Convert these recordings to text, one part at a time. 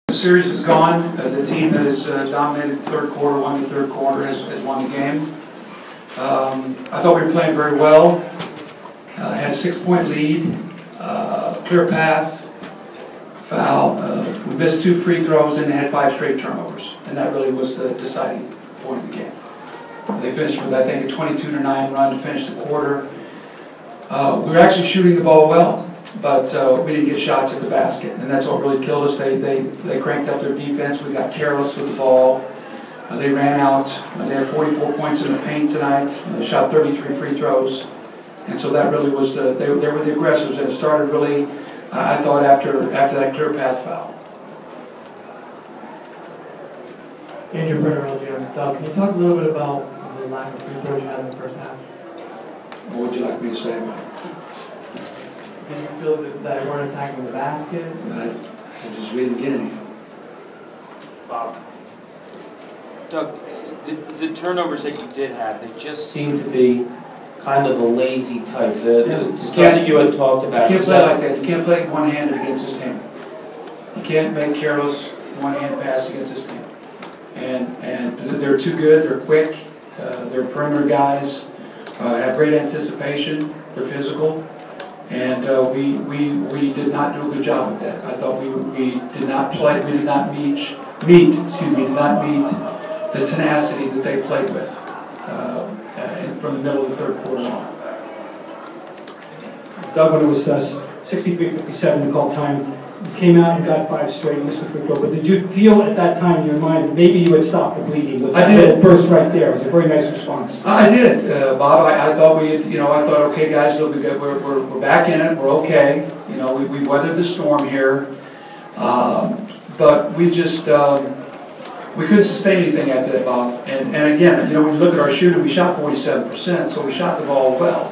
The series is gone. The team that has dominated the third quarter, won the third quarter, has won the game. I thought we were playing very well. Had a 6-point lead, clear path, foul. We missed 2 free throws and had 5 straight turnovers. And that really was the deciding point of the game. They finished with, I think, a 22-9 run to finish the quarter. We were actually shooting the ball well, but we didn't get shots at the basket, and that's what really killed us. They cranked up their defense. We got careless with the ball. They ran out. They had 44 points in the paint tonight. They shot 33 free throws, and so that really was they were the aggressors. And it started really, I thought, after that clear path foul. Andrew Brenner, LGM. Doug, can you talk a little bit about the lack of free throws you had in the first half? What would you like me to say about it? Did you feel that they weren't attacking the basket? We didn't get any. Bob. Doug, the turnovers that you did have, they just seem to be kind of a lazy type. The stuff that you had talked about. You can't play like that. You can't play one-handed against this team. You can't make careless one-hand pass against this team. And they're too good. They're quick. They're perimeter guys. Have great anticipation. They're physical. And we did not do a good job with that. I thought we did not play. We did not meet the tenacity that they played with from the middle of the third quarter on. Doug, when it was 63-57 to call time, you came out and got 5 straight, missed the free throw. But did you feel at that time in your mind that maybe you would stop the bleeding with that little burst right there? It was a very nice response. I did, Bob. I thought I thought, okay, guys, it'll be good. We're back in it. We're okay. We weathered the storm here, but we just. We couldn't sustain anything after that, Bob. And again, when you look at our shooting, we shot 47%, so we shot the ball well.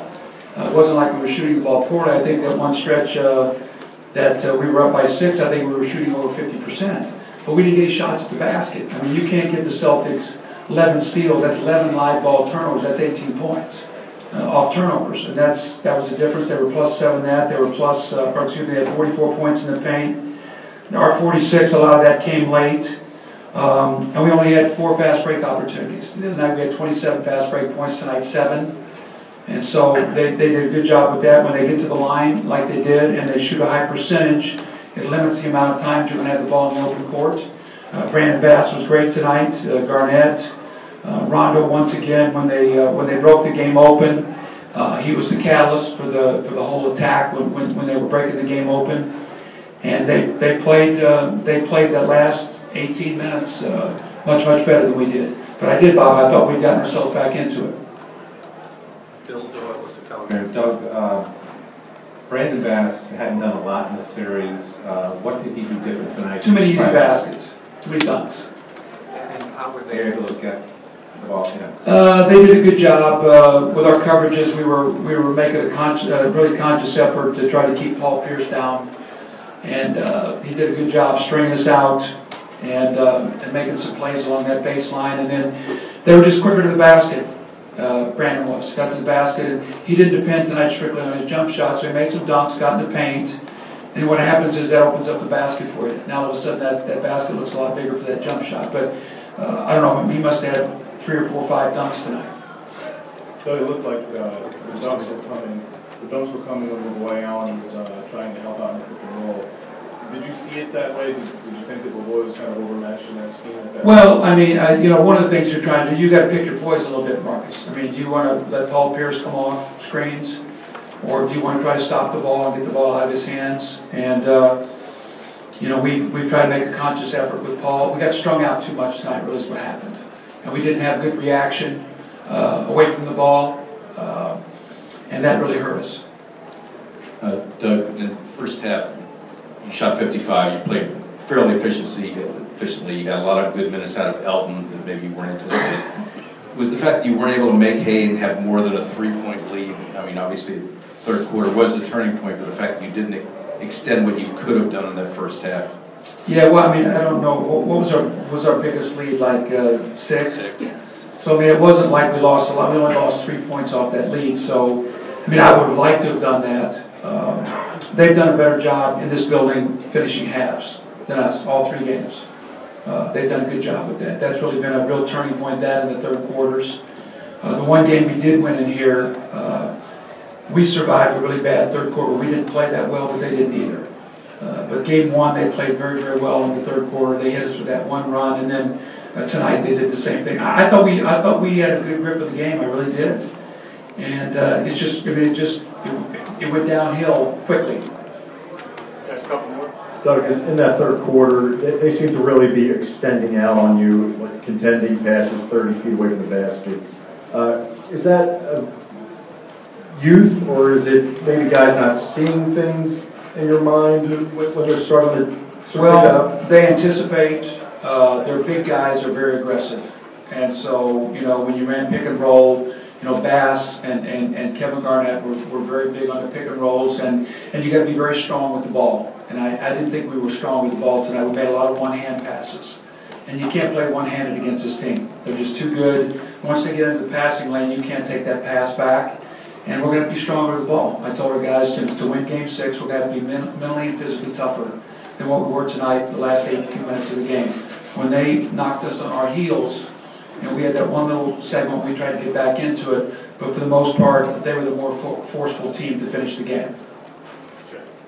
It wasn't like we were shooting the ball poorly. I think that one stretch that we were up by 6, I think we were shooting over 50%. But we didn't get shots at the basket. I mean, you can't give the Celtics 11 steals. That's 11 live ball turnovers. That's 18 points off turnovers. And that was the difference. They were +7 that. They were they had 44 points in the paint. Our 46, a lot of that came late. And we only had 4 fast break opportunities. The other night we had 27 fast break points, tonight 7. And so they did a good job with that. When they get to the line like they did and they shoot a high percentage, it limits the amount of time you're going to have the ball in the open court. Brandon Bass was great tonight. Garnett, Rondo once again when they broke the game open. He was the catalyst for the whole attack when they were breaking the game open. And they played that last 18 minutes much better than we did. But I did, Bob. I thought we'd gotten ourselves back into it. Bill Doyle was the television. Doug, Brandon Bass hadn't done a lot in the series. What did he do different tonight? Too many easy baskets. Too many dunks. And how were they able to get the ball in? They did a good job with our coverages. We were making a really conscious effort to try to keep Paul Pierce down. And he did a good job stringing us out and making some plays along that baseline. And then they were just quicker to the basket. Brandon got to the basket, and he didn't depend tonight strictly on his jump shot. So he made some dunks, got in the paint, and what happens is that opens up the basket for you. Now all of a sudden that basket looks a lot bigger for that jump shot. But I don't know, he must have had 3 or 4 or 5 dunks tonight. So it looked like the dunks were coming. The dunks were coming when Roy Allen was trying to help out in the pick and roll. Did you see it that way? Did you think that Roy was kind of overmatched in that scheme? Well, I mean, one of the things you're trying to do, you got to pick your poison a little bit, Marcus. I mean, do you want to let Paul Pierce come off screens, or do you want to try to stop the ball and get the ball out of his hands? And we've tried to make a conscious effort with Paul. We got strung out too much tonight. Really, is what happened, and we didn't have good reaction away from the ball. And that really hurt us. Doug, in the first half, you shot 55. You played fairly efficiently. You got a lot of good minutes out of Elton that maybe you weren't anticipating. Was the fact that you weren't able to make hay and have more than a 3-point lead? I mean, obviously, third quarter was the turning point, but the fact that you didn't extend what you could have done in that first half. Yeah, well, I mean, I don't know. What was our biggest lead? Like 6? So I mean, it wasn't like we lost a lot. We only lost 3 points off that lead. So I mean, I would have liked to have done that. They've done a better job in this building finishing halves. than us, all 3 games. They've done a good job with that. That's really been a real turning point, that in the third quarters. The one game we did win in here, we survived a really bad third quarter. We didn't play that well, but they didn't either. But game 1, they played very, very well in the third quarter. They hit us with that one run, and then tonight they did the same thing. I thought we had a good grip of the game. I really did. And it's just, I mean, it went downhill quickly. There's a couple more. Doug, in that third quarter, they seem to really be extending out on you, like contending passes 30 feet away from the basket. Is that youth, or is it maybe guys not seeing things in your mind when they're struggling to sort it out? Well, they anticipate. Their big guys are very aggressive. And so, you know, when you ran pick and roll, you know, Bass and Kevin Garnett were very big on the pick and rolls, and you got to be very strong with the ball. And I didn't think we were strong with the ball tonight. We made a lot of one-hand passes. And you can't play one-handed against this team. They're just too good. Once they get into the passing lane, you can't take that pass back. And we're going to be stronger with the ball. I told our guys to win Game 6, we're going to be mentally and physically tougher than what we were tonight, the last 18 minutes of the game. When they knocked us on our heels, and we had that one little segment we tried to get back into it, but for the most part, they were the more forceful team to finish the game.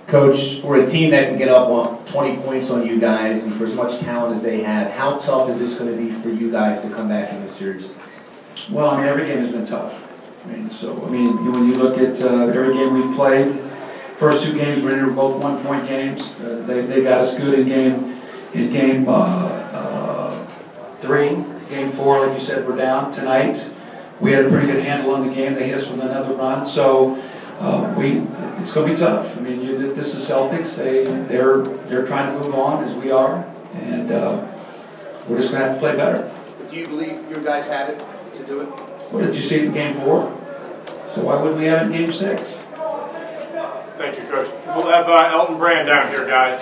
Coach, for a team that can get up on 20 points on you guys, and for as much talent as they have, how tough is this going to be for you guys to come back in this series? Well, I mean, every game has been tough. When you look at every game we've played, first 2 games were both 1-point games. They got us good in game 3, game 4, like you said, we're down tonight. We had a pretty good handle on the game. They hit us with another run, so it's going to be tough. I mean, this is Celtics. They're trying to move on as we are, and we're just going to have to play better. Do you believe your guys have it to do it? Well, did you see it in game 4? So why wouldn't we have it in game 6? Thank you, Coach. We'll have Elton Brand down here, guys.